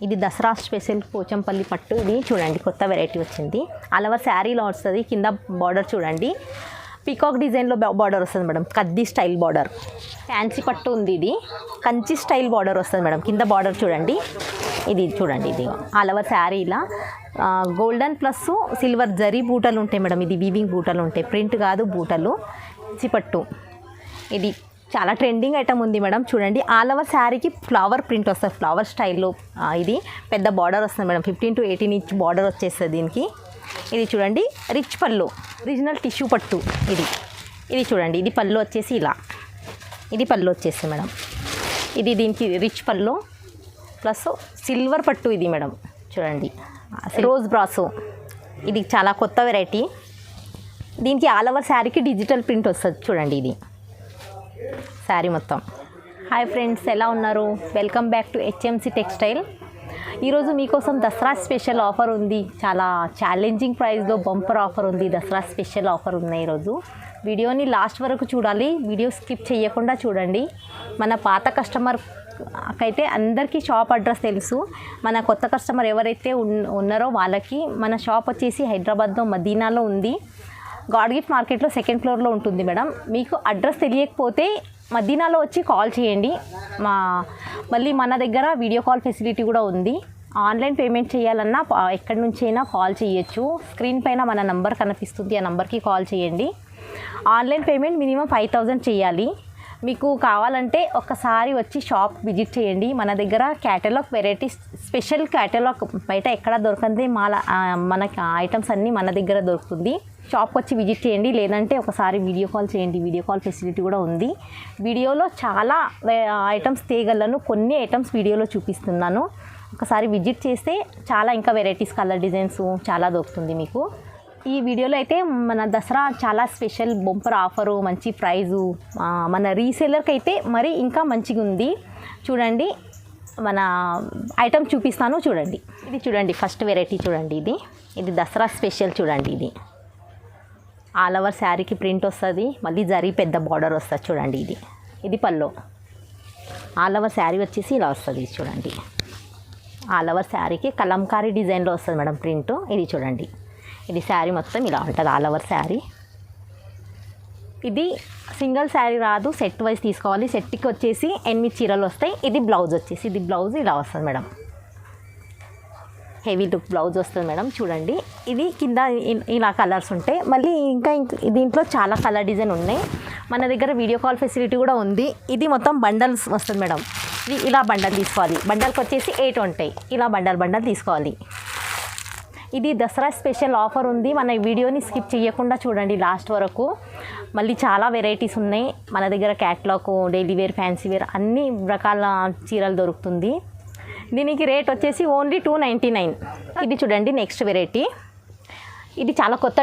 ఇది దసరా స్పెషల్ పోచంపల్లి పట్టు. ఇది చూడండి కొత్త వెరైటీ వచ్చింది. ఆల్ ఓవర్ శారీలో వస్తుంది. కింద బార్డర్ చూడండి పీకాక్ డిజైన్లో బార్డర్ వస్తుంది మేడం. కద్ది స్టైల్ బార్డర్. ఫ్యాన్సీ పట్టు ఉంది. ఇది కంచి స్టైల్ బార్డర్ వస్తుంది మేడం. కింద బార్డర్ చూడండి. ఇది చూడండి ఇది ఆల్ ఓవర్ శారీ ఇలా గోల్డెన్ ప్లస్ సిల్వర్ జరీ బూటలు ఉంటాయి మేడం. ఇది వీవింగ్ బూటలు ఉంటాయి, ప్రింట్ కాదు బూటలు. పట్టు ఇది చాలా ట్రెండింగ్ ఐటమ్ ఉంది మేడం. చూడండి ఆల్ ఓవర్ శారీకి ఫ్లవర్ ప్రింట్ వస్తుంది, ఫ్లవర్ స్టైల్లో. ఇది పెద్ద బార్డర్ వస్తుంది మేడం. 15 to 18 ఇంచ్ బార్డర్ వచ్చేస్తుంది దీనికి. ఇది చూడండి రిచ్ పళ్ళు, ఒరిజినల్ టిష్యూ పట్టు. ఇది చూడండి ఇది పళ్ళు వచ్చేసి ఇలా, ఇది పళ్ళు వచ్చేసి మేడం. ఇది దీనికి రిచ్ పళ్ళు ప్లస్ సిల్వర్ పట్టు. ఇది మేడం చూడండి రోజ్ బ్రాసో. ఇది చాలా కొత్త వెరైటీ. దీనికి ఆల్ ఓవర్ శారీకి డిజిటల్ ప్రింట్ వస్తుంది చూడండి. ఇది శారీ మొత్తం. హాయ్ ఫ్రెండ్స్, ఎలా ఉన్నారు? Welcome back to HMC textile. ఈరోజు మీకోసం దసరా స్పెషల్ ఆఫర్ ఉంది. చాలా ఛాలెంజింగ్ ప్రైస్లో బంపర్ ఆఫర్ ఉంది. దసరా స్పెషల్ ఆఫర్ ఉన్నాయి ఈరోజు. వీడియోని లాస్ట్ వరకు చూడాలి, వీడియో స్కిప్ చేయకుండా చూడండి. మన పాత కస్టమర్ అయితే అందరికీ షాప్ అడ్రస్ తెలుసు. మన కొత్త కస్టమర్ ఎవరైతే ఉన్నారో వాళ్ళకి మన షాప్ వచ్చేసి హైదరాబాద్లో మదీనాలో ఉంది. గాడ్ గిఫ్ట్ మార్కెట్లో 2nd ఫ్లోర్లో ఉంటుంది మేడం. మీకు అడ్రస్ తెలియకపోతే మదీనాలో వచ్చి కాల్ చేయండి. మళ్ళీ మన దగ్గర వీడియో కాల్ ఫెసిలిటీ కూడా ఉంది. ఆన్లైన్ పేమెంట్ చేయాలన్నా ఎక్కడి నుంచైనా కాల్ చేయొచ్చు. స్క్రీన్ పైన మన నంబర్ కనిపిస్తుంది, ఆ నంబర్కి కాల్ చేయండి. ఆన్లైన్ పేమెంట్ మినిమం 5000 చేయాలి. మీకు కావాలంటే ఒక్కసారి వచ్చి షాప్ విజిట్ చేయండి. మన దగ్గర క్యాటలాగ్ వెరైటీస్, స్పెషల్ క్యాటలాగ్ బయట ఎక్కడ దొరకంది మన ఐటమ్స్ అన్నీ మన దగ్గర దొరుకుతుంది. షాప్కి వచ్చి విజిట్ చేయండి, లేదంటే ఒకసారి వీడియో కాల్ చేయండి. వీడియో కాల్ ఫెసిలిటీ కూడా ఉంది. వీడియోలో చాలా ఐటమ్స్ తీయగలను, కొన్ని ఐటమ్స్ వీడియోలో చూపిస్తున్నాను. ఒకసారి విజిట్ చేస్తే చాలా ఇంకా వెరైటీస్, కలర్ డిజైన్స్ చాలా దొరుకుతుంది మీకు. ఈ వీడియోలో అయితే మన దసరా చాలా స్పెషల్ బంపర్ ఆఫరు, మంచి ప్రైజు. మన రీసేలర్కి అయితే మరి ఇంకా మంచిగా ఉంది. చూడండి మన ఐటమ్ చూపిస్తాను చూడండి. ఇది చూడండి ఫస్ట్ వెరైటీ చూడండి. ఇది దసరా స్పెషల్ చూడండి. ఇది ఆల్ ఓవర్ శారీకి ప్రింట్ వస్తుంది, మళ్ళీ జరీ పెద్ద బార్డర్ వస్తుంది చూడండి. ఇది పళ్ళు. ఆల్ ఓవర్ శారీ వచ్చేసి ఇలా వస్తుంది చూడండి. ఆల్ ఓవర్ శారీకి కలంకారీ డిజైన్లో వస్తుంది మేడం ప్రింట్. ఇది చూడండి, ఇది శారీ మొత్తం ఇలా ఉంటుంది ఆల్ ఓవర్ శారీ. ఇది సింగిల్ శారీ రాదు, సెట్ వైజ్ తీసుకోవాలి. సెట్కి వచ్చేసి 8 చీరలు వస్తాయి. ఇది బ్లౌజ్ వచ్చేసి, ఇది బ్లౌజ్ ఇలా వస్తుంది మేడం. హెవీ లుక్ బ్లౌజ్ వస్తుంది మేడం. చూడండి ఇది కింద ఇలా కలర్స్ ఉంటాయి. మళ్ళీ ఇంకా దీంట్లో చాలా కలర్ డిజైన్ ఉన్నాయి. మన దగ్గర వీడియో కాల్ ఫెసిలిటీ కూడా ఉంది. ఇది మొత్తం బండల్స్ వస్తుంది మేడం. ఇది ఇలా బండల్ తీసుకోవాలి. బండల్కి వచ్చేసి 8 ఉంటాయి. ఇలా బండల్ తీసుకోవాలి. ఇది దసరా స్పెషల్ ఆఫర్ ఉంది. మన వీడియోని స్కిప్ చేయకుండా చూడండి లాస్ట్ వరకు. మళ్ళీ చాలా వెరైటీస్ ఉన్నాయి మన దగ్గర. Catalogue, daily wear, fancy wear అన్ని రకాల చీరలు దొరుకుతుంది. దీనికి రేట్ వచ్చేసి ఓన్లీ 299. ఇది చూడండి నెక్స్ట్ వెరైటీ. ఇది చాలా కొత్త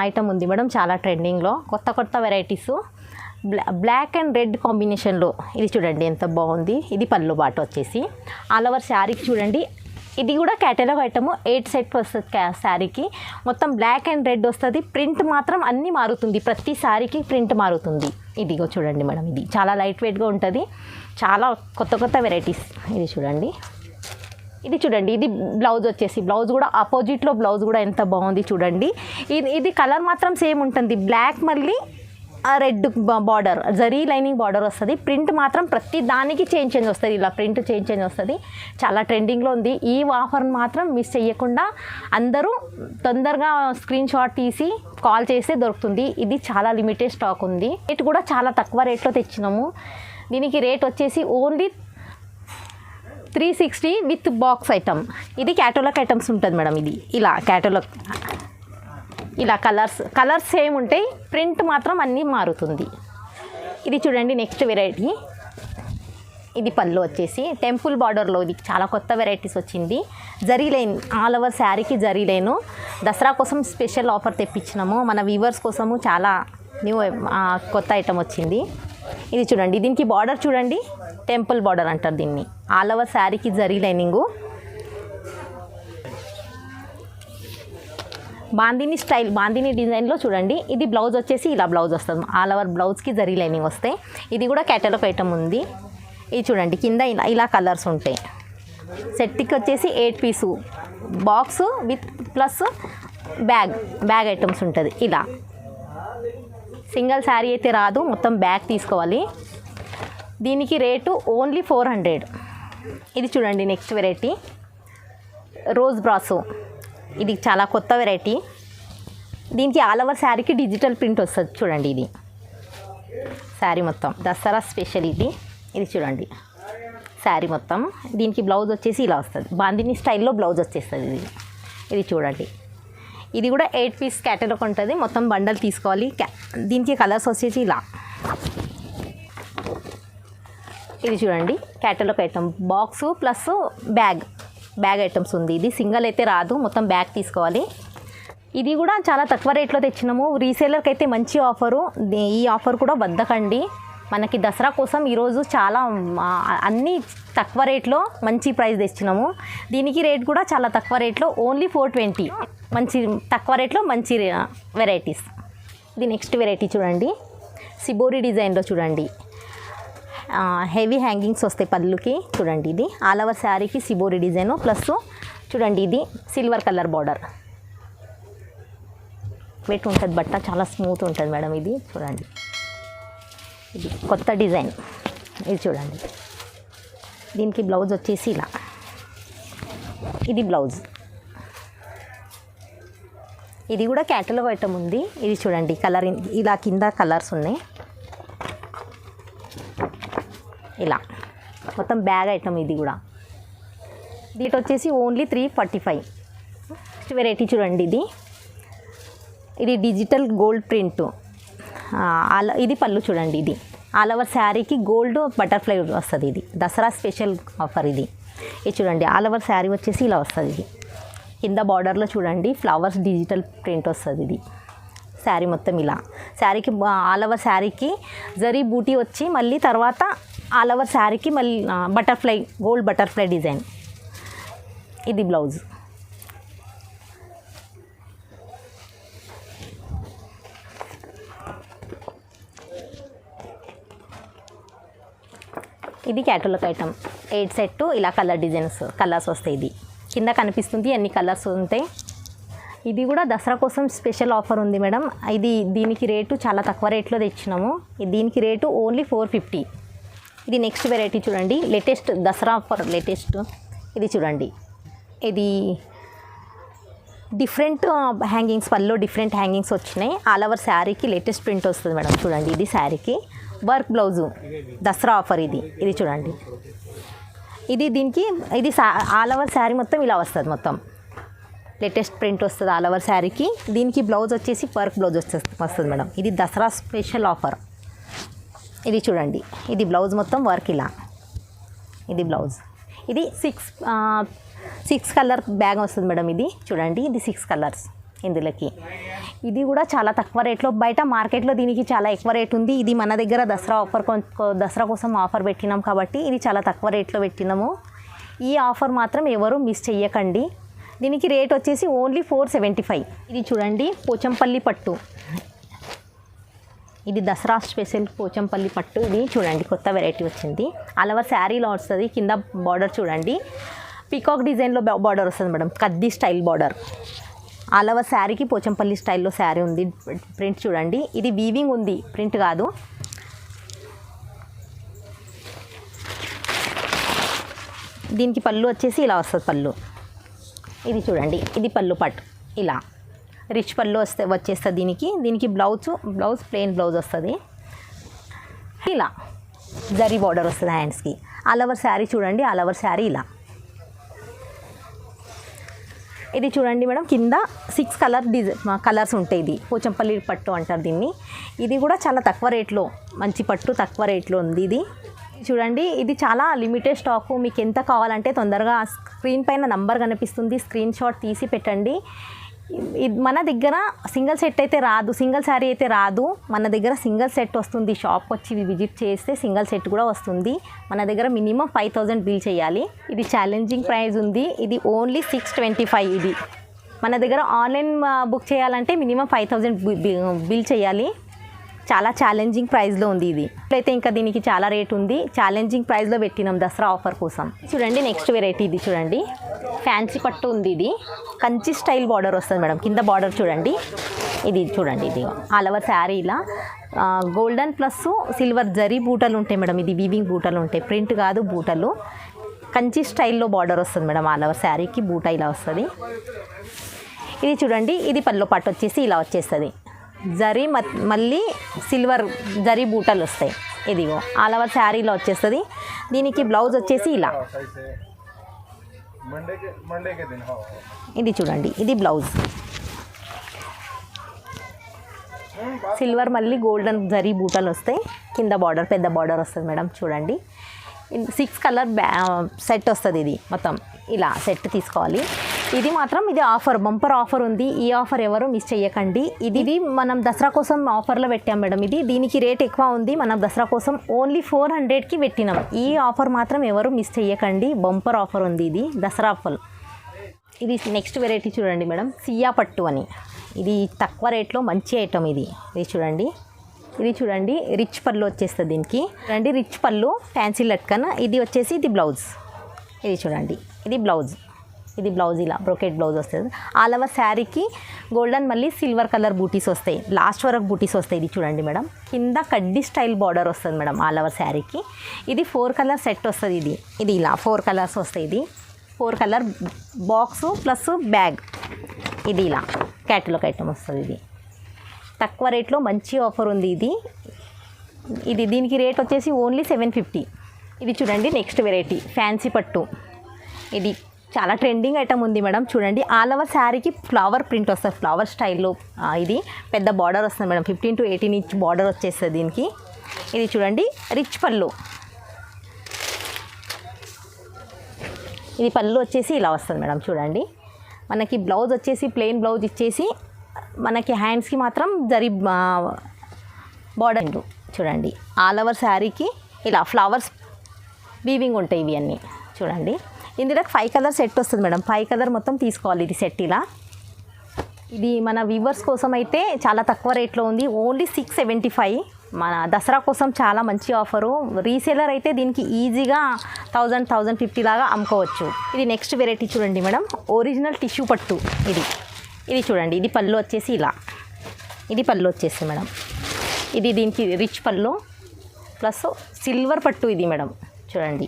ఐటమ్ ఉంది మేడం, చాలా ట్రెండింగ్లో. కొత్త వెరైటీసు బ్లాక్ అండ్ రెడ్ కాంబినేషన్లో. ఇది చూడండి ఎంత బాగుంది. ఇది పళ్ళు బాట వచ్చేసి ఆల్ ఓవర్ శారీకి చూడండి. ఇది కూడా క్యాటలాగ్ ఐటము. 8 సెట్ వస్తుంది శారీకి. మొత్తం బ్లాక్ అండ్ రెడ్ వస్తుంది. ప్రింట్ మాత్రం అన్నీ మారుతుంది, ప్రతి శారీకి ప్రింట్ మారుతుంది. ఇదిగో చూడండి మేడం, ఇది చాలా లైట్ వెయిట్గా ఉంటుంది. చాలా కొత్త వెరైటీస్. ఇది చూడండి. ఇది బ్లౌజ్ వచ్చేసి, బ్లౌజ్ కూడా ఆపోజిట్లో బ్లౌజ్ కూడా ఎంత బాగుంది చూడండి. ఇది కలర్ మాత్రం సేమ్ ఉంటుంది. బ్లాక్ మళ్ళీ red border, zari lining border వస్తుంది. ప్రింట్ మాత్రం ప్రతి దానికి చేంజ్ వస్తుంది. ఇలా ప్రింట్ చేంజ్ వస్తుంది. చాలా ట్రెండింగ్లో ఉంది. ఈ ఆఫర్ మాత్రం మిస్ చేయకుండా అందరూ తొందరగా స్క్రీన్ షాట్ తీసి కాల్ చేస్తే దొరుకుతుంది. ఇది చాలా లిమిటెడ్ స్టాక్ ఉంది. రేట్ కూడా చాలా తక్కువ రేట్లో తెచ్చినాము. దీనికి రేట్ వచ్చేసి ఓన్లీ 360 విత్ బాక్స్ ఐటమ్. ఇది క్యాటలాగ్ ఐటమ్స్ ఉంటుంది మేడం. ఇది ఇలా క్యాటలాగ్, ఇలా కలర్స్ సేమ్ ఉంటాయి. ప్రింట్ మాత్రం అన్నీ మారుతుంది. ఇది చూడండి నెక్స్ట్ వెరైటీ. ఇది పళ్ళు వచ్చేసి టెంపుల్ బార్డర్లో. ఇది చాలా కొత్త వెరైటీస్ వచ్చింది. జరీ లైన్ ఆల్ ఓవర్ శారీకి జరీ లైను. దసరా కోసం స్పెషల్ ఆఫర్ తెప్పించినాము. మన వ్యూవర్స్ కోసము చాలా న్యూ కొత్త ఐటమ్ వచ్చింది. ఇది చూడండి, దీనికి బార్డర్ చూడండి, టెంపుల్ బార్డర్ అంటారు దీన్ని. ఆల్ ఓవర్ శారీకి జరీ లైనింగు. బాందిని స్టైల్, బాందిని డిజైన్లో చూడండి. ఇది బ్లౌజ్ వచ్చేసి ఇలా బ్లౌజ్ వస్తుంది. ఆల్ ఓవర్ బ్లౌజ్కి జరీ లైనింగ్ వస్తాయి. ఇది కూడా క్యాటలాగ్ ఐటమ్ ఉంది. ఇది చూడండి కింద ఇలా కలర్స్ ఉంటాయి. సెట్కి వచ్చేసి 8 piece box with plus bag items ఉంటుంది. ఇలా సింగిల్ శారీ అయితే రాదు, మొత్తం బ్యాగ్ తీసుకోవాలి. దీనికి రేటు ఓన్లీ 400. ఇది చూడండి నెక్స్ట్ వెరైటీ రోజ్ బ్రాసో. ఇది చాలా కొత్త వెరైటీ. దీనికి ఆల్ ఓవర్ శారీకి డిజిటల్ ప్రింట్ వస్తుంది. చూడండి ఇది శారీ మొత్తం దసరా స్పెషల్. ఇది చూడండి శారీ మొత్తం. దీనికి బ్లౌజ్ వచ్చేసి ఇలా వస్తుంది, బాందిని స్టైల్లో బ్లౌజ్ వచ్చేస్తుంది. ఇది చూడండి, ఇది కూడా 8 పీస్ క్యాటలాగ్ ఉంటుంది. మొత్తం బండల్ తీసుకోవాలి. దీనికి కలర్స్ వచ్చేసి ఇలా. ఇది చూడండి catalogue item box plus bag items ఉంది. ఇది సింగిల్ అయితే రాదు, మొత్తం బ్యాగ్ తీసుకోవాలి. ఇది కూడా చాలా తక్కువ రేట్లో తెచ్చినాము. రీసేలర్కి అయితే మంచి ఆఫరు. ఈ ఆఫర్ కూడా వద్దకండి. మనకి దసరా కోసం ఈరోజు చాలా అన్నీ తక్కువ రేట్లో మంచి ప్రైస్ తెచ్చినాము. దీనికి రేట్ కూడా చాలా తక్కువ రేట్లో ఓన్లీ 420. మంచి తక్కువ రేట్లో మంచి వెరైటీస్. ఇది నెక్స్ట్ వెరైటీ చూడండి సిబోరి డిజైన్లో. చూడండి హెవీ హ్యాంగింగ్స్ వస్తాయి పళ్ళుకి. చూడండి ఇది ఆల్ ఓవర్ శారీకి సిబోరి డిజైన్ ప్లస్ చూడండి ఇది సిల్వర్ కలర్ బార్డర్. వెయిట్ ఉంటుంది, బట్ట చాలా స్మూత్ ఉంటుంది మేడం. ఇది చూడండి, ఇది కొత్త డిజైన్. ఇది చూడండి, దీనికి బ్లౌజ్ వచ్చేసి ఇలా. ఇది బ్లౌజ్. ఇది కూడా క్యాటలాగ్ ఐటమ్ ఉంది. ఇది చూడండి కలర్ ఇలా కింద కలర్స్ ఉన్నాయి. ఇలా మొత్తం బ్యాగ్ ఐటమ్. ఇది కూడా దీట్ వచ్చేసి ఓన్లీ 345. నెక్స్ట్ వెరైటీ చూడండి ఇది డిజిటల్ గోల్డ్ ప్రింట్. ఇది పళ్ళు చూడండి. ఇది ఆల్ ఓవర్ శారీకి గోల్డ్ బటర్ఫ్లై వస్తుంది. ఇది దసరా స్పెషల్ ఆఫర్. ఇది చూడండి ఆల్ ఓవర్ శారీ వచ్చేసి ఇలా వస్తుంది. ఇది కింద బార్డర్లో చూడండి ఫ్లవర్స్ డిజిటల్ ప్రింట్ వస్తుంది. ఇది శారీ మొత్తం ఇలా. శారీకి ఆల్ ఓవర్ శారీకి జరీ బూటీ వచ్చి మళ్ళీ తర్వాత ఆల్ ఓవర్ శారీకి మళ్ళీ బటర్ఫ్లై గోల్డ్ బటర్ఫ్లై డిజైన్. ఇది బ్లౌజ్. ఇది క్యాటలాగ్ ఐటమ్ 8 సెట్. ఇలా కలర్స్ వస్తాయి. ఇది కింద కనిపిస్తుంది, అన్ని కలర్స్ ఉంటాయి. ఇది కూడా దసరా కోసం స్పెషల్ ఆఫర్ ఉంది మేడం. దీనికి రేటు చాలా తక్కువ రేట్లో తెచ్చినాము. దీనికి రేటు ఓన్లీ 450. ఇది నెక్స్ట్ వెరైటీ చూడండి లేటెస్ట్ దసరా ఆఫర్ లేటెస్ట్. ఇది చూడండి, ఇది డిఫరెంట్ హ్యాంగింగ్స్ పల్లో డిఫరెంట్ హ్యాంగింగ్స్ వచ్చినాయి. ఆల్ ఓవర్ శారీకి లేటెస్ట్ ప్రింట్ వస్తుంది మేడం. చూడండి ఇది శారీకి వర్క్ బ్లౌజు దసరా ఆఫర్. ఇది చూడండి, దీనికి ఆల్ ఓవర్ శారీ మొత్తం ఇలా వస్తుంది. మొత్తం లేటెస్ట్ ప్రింట్ వస్తుంది ఆల్ ఓవర్ శారీకి. దీనికి బ్లౌజ్ వచ్చేసి వర్క్ బ్లౌజ్ వస్తుంది మేడం. ఇది దసరా స్పెషల్ ఆఫర్. ఇది చూడండి, ఇది బ్లౌజ్ మొత్తం వర్క్ ఇలా. ఇది బ్లౌజ్. ఇది 6 కలర్ బ్యాగ్ వస్తుంది మేడం. ఇది చూడండి, ఇది 6 కలర్స్ ఇందులోకి. ఇది కూడా చాలా తక్కువ రేట్లో. బయట మార్కెట్లో దీనికి చాలా ఎక్కువ రేట్ ఉంది. ఇది మన దగ్గర దసరా కోసం ఆఫర్ పెట్టినాం కాబట్టి ఇది చాలా తక్కువ రేట్లో పెట్టినాము. ఈ ఆఫర్ మాత్రం ఎవరు మిస్ చెయ్యకండి. దీనికి రేట్ వచ్చేసి ఓన్లీ 475. ఇది చూడండి పోచంపల్లి పట్టు. ఇది దసరా స్పెషల్ పోచంపల్లి పట్టు. ఇది చూడండి కొత్త వెరైటీ వచ్చింది. ఆల్ ఓవర్ శారీలో వస్తుంది. కింద బార్డర్ చూడండి పీకాక్ డిజైన్లో బార్డర్ వస్తుంది మేడం. కద్ది స్టైల్ బార్డర్. ఆల్ ఓవర్ శారీకి పోచంపల్లి స్టైల్లో శారీ ఉంది. ప్రింట్ చూడండి, ఇది వీవింగ్ ఉంది, ప్రింట్ కాదు. దీనికి పళ్ళు వచ్చేసి ఇలా వస్తుంది పళ్ళు. ఇది చూడండి, ఇది పళ్ళు పట్టు ఇలా రిచ్ పళ్ళు వచ్చేస్తుంది. దీనికి బ్లౌజ్ ప్లెయిన్ బ్లౌజ్ వస్తుంది. ఇలా జరీ బార్డర్ వస్తుంది హ్యాండ్స్కి. ఆల్ ఓవర్ శారీ చూడండి, ఆల్ ఓవర్ శారీ ఇలా. ఇది చూడండి మేడం, కింద 6 కలర్స్ ఉంటాయి. ఇది పోచంపల్లి పట్టు అంటారు దీన్ని. ఇది కూడా చాలా తక్కువ రేట్లో, మంచి పట్టు తక్కువ రేట్లో ఉంది. ఇది చూడండి, ఇది చాలా లిమిటెడ్ స్టాకు. మీకు ఎంత కావాలంటే తొందరగా స్క్రీన్ పైన నంబర్ కనిపిస్తుంది, స్క్రీన్ షాట్ తీసి పెట్టండి. మన దగ్గర సింగిల్ సెట్ అయితే రాదు, సింగిల్ శారీ అయితే రాదు. మన దగ్గర సింగిల్ సెట్ వస్తుంది. షాప్కి వచ్చి విజిట్ చేస్తే సింగిల్ సెట్ కూడా వస్తుంది. మన దగ్గర మినిమం 5000 బిల్ చేయాలి. ఇది ఛాలెంజింగ్ ప్రైస్ ఉంది. ఇది ఓన్లీ 625. ఇది మన దగ్గర ఆన్లైన్ బుక్ చేయాలంటే మినిమం 5000 బిల్ చేయాలి. చాలా ఛాలెంజింగ్ ప్రైస్లో ఉంది ఇది. ఇప్పుడైతే ఇంకా దీనికి చాలా రేట్ ఉంది, ఛాలెంజింగ్ ప్రైస్లో పెట్టినాం దసరా ఆఫర్ కోసం. చూడండి నెక్స్ట్ వెరైటీ ఇది చూడండి, ఫ్యాన్సీ పట్టు ఉంది. ఇది కంచి స్టైల్ బార్డర్ వస్తుంది మేడం, కింద బార్డర్ చూడండి. ఇది చూడండి, ఇది ఆల్ ఓవర్ శారీలా గోల్డెన్ ప్లస్ సిల్వర్ జరీ బూటలు ఉంటాయి మేడం. ఇది వీవింగ్ బూటలు ఉంటాయి, ప్రింట్ కాదు బూటలు. కంచి స్టైల్లో బార్డర్ వస్తుంది మేడం, ఆల్ ఓవర్ శారీకి బూట ఇలా వస్తుంది. ఇది చూడండి, ఇది పల్లో పాటు వచ్చేసి ఇలా వచ్చేస్తుంది. జరీ మళ్ళీ సిల్వర్ జరీ బూటలు వస్తాయి. ఇదిగో ఆల్ ఓవర్ శారీలో వచ్చేస్తుంది. దీనికి బ్లౌజ్ వచ్చేసి ఇలా. ఇది చూడండి, ఇది బ్లౌజ్. సిల్వర్ మళ్ళీ గోల్డెన్ జరీ బూటలు వస్తాయి. కింద బార్డర్ పెద్ద బార్డర్ వస్తుంది మేడం. చూడంండి 6 కలర్ సెట్ వస్తుంది. ఇది మొత్తం ఇలా సెట్ తీసుకోవాలి. ఇది మాత్రం ఇది ఆఫర్, బంపర్ ఆఫర్ ఉంది. ఈ ఆఫర్ ఎవరు మిస్ చేయకండి. ఇది మనం దసరా కోసం ఆఫర్లో పెట్టాం మేడం. దీనికి రేట్ ఎక్కువ ఉంది, మనం దసరా కోసం ఓన్లీ 400కి పెట్టినాం. ఈ ఆఫర్ మాత్రం ఎవరు మిస్ చేయకండి, బంపర్ ఆఫర్ ఉంది. ఇది దసరా ఆఫర్. ఇది నెక్స్ట్ వెరైటీ చూడండి మేడం, సియా పట్టు అని. ఇది తక్కువ రేట్లో మంచి ఐటమ్. ఇది చూడండి, ఇది చూడండి రిచ్ పళ్ళు వచ్చేస్తుంది దీనికి. చూడండి రిచ్ పళ్ళు, ఫ్యాన్సీ లట్కన్. ఇది వచ్చేసి ఇది బ్లౌజ్. ఇది చూడండి, ఇది బ్లౌజ్. ఇది బ్లౌజ్ ఇలా బ్రోకెట్ బ్లౌజ్ వస్తుంది. ఆల్ ఓవర్ శారీకి గోల్డెన్ మళ్ళీ సిల్వర్ కలర్ బూటీస్ వస్తాయి, లాస్ట్ వరకు బూటీస్ వస్తాయి. ఇది చూడండి మేడం, కింద కడ్డీ స్టైల్ బార్డర్ వస్తుంది మేడం ఆల్ ఓవర్ శారీకి. ఇది 4 కలర్ సెట్ వస్తుంది. ఇది ఇలా 4 కలర్స్ వస్తాయి. ఇది 4 కలర్ బాక్సు ప్లస్ బ్యాగ్. ఇది ఇలా క్యాటలాగ్ ఐటమ్ వస్తుంది. ఇది తక్కువ రేట్లో మంచి ఆఫర్ ఉంది. ఇది దీనికి రేట్ వచ్చేసి ఓన్లీ 750. ఇది చూడండి నెక్స్ట్ వెరైటీ ఫ్యాన్సీ పట్టు. ఇది చాలా ట్రెండింగ్ ఐటమ్ ఉంది మేడం. చూడండి ఆల్ ఓవర్ శారీకి ఫ్లవర్ ప్రింట్ వస్తుంది, ఫ్లవర్ స్టైల్లో. ఇది పెద్ద బార్డర్ వస్తుంది మేడం, 15 to 18 ఇంచ్ బార్డర్ వచ్చేస్తుంది దీనికి. ఇది చూడండి రిచ్ పళ్ళు. ఇది పళ్ళు వచ్చేసి ఇలా వస్తుంది మేడం. చూడండి మనకి బ్లౌజ్ వచ్చేసి ప్లెయిన్ బ్లౌజ్ ఇచ్చేసి మనకి హ్యాండ్స్కి మాత్రం జరీ బార్డర్. చూడండి ఆల్ ఓవర్ శారీకి ఇలా ఫ్లవర్స్ వీవింగ్ ఉంటాయి. ఇవి అన్నీ చూడండి. ఇందులో 5 కలర్ సెట్ వస్తుంది మేడం. 5 కలర్ మొత్తం తీసుకోవాలి. ఇది సెట్ ఇలా. ఇది మన వ్యూవర్స్ కోసం అయితే చాలా తక్కువ రేట్లో ఉంది, ఓన్లీ 675. మన దసరా కోసం చాలా మంచి ఆఫరు. రీసేలర్ అయితే దీనికి ఈజీగా 1000-1050 లాగా అమ్ముకోవచ్చు. ఇది నెక్స్ట్ వెరైటీ చూడండి మేడం, ఒరిజినల్ టిష్యూ పట్టు. ఇది చూడండి, ఇది పళ్ళు వచ్చేసి ఇలా. ఇది పళ్ళు వచ్చేసి మేడం, ఇది దీనికి రిచ్ పళ్ళు ప్లస్ సిల్వర్ పట్టు. ఇది మేడం చూడండి,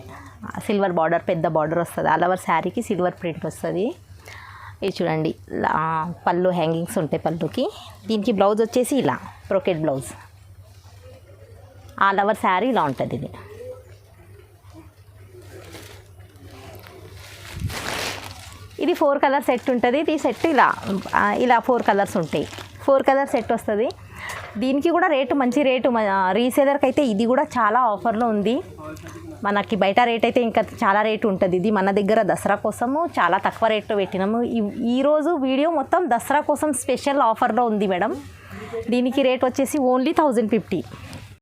సిల్వర్ బార్డర్ పెద్ద బార్డర్ వస్తుంది. ఆల్ ఓవర్ శారీకి సిల్వర్ ప్రింట్ వస్తుంది. ఇది చూడండి పళ్ళు హ్యాంగింగ్స్ ఉంటాయి పళ్ళుకి. దీనికి బ్లౌజ్ వచ్చేసి ఇలా brocade blouse. All over sari ఇలా ఉంటుంది. ఇది 4 కలర్ సెట్ ఉంటుంది. ఇది సెట్ ఇలా 4 కలర్స్ ఉంటాయి. 4 కలర్ సెట్ వస్తుంది. దీనికి కూడా రేటు మంచి రేటు. రీసేలర్కి అయితే ఇది కూడా చాలా ఆఫర్లో ఉంది. మనకి బయట రేట్ అయితే ఇంకా చాలా రేటు ఉంటుంది. ఇది మన దగ్గర దసరా కోసము చాలా తక్కువ రేట్లో పెట్టినాము. ఈరోజు వీడియో మొత్తం దసరా కోసం స్పెషల్ ఆఫర్లో ఉంది మేడం. దీనికి రేట్ వచ్చేసి ఓన్లీ 1050.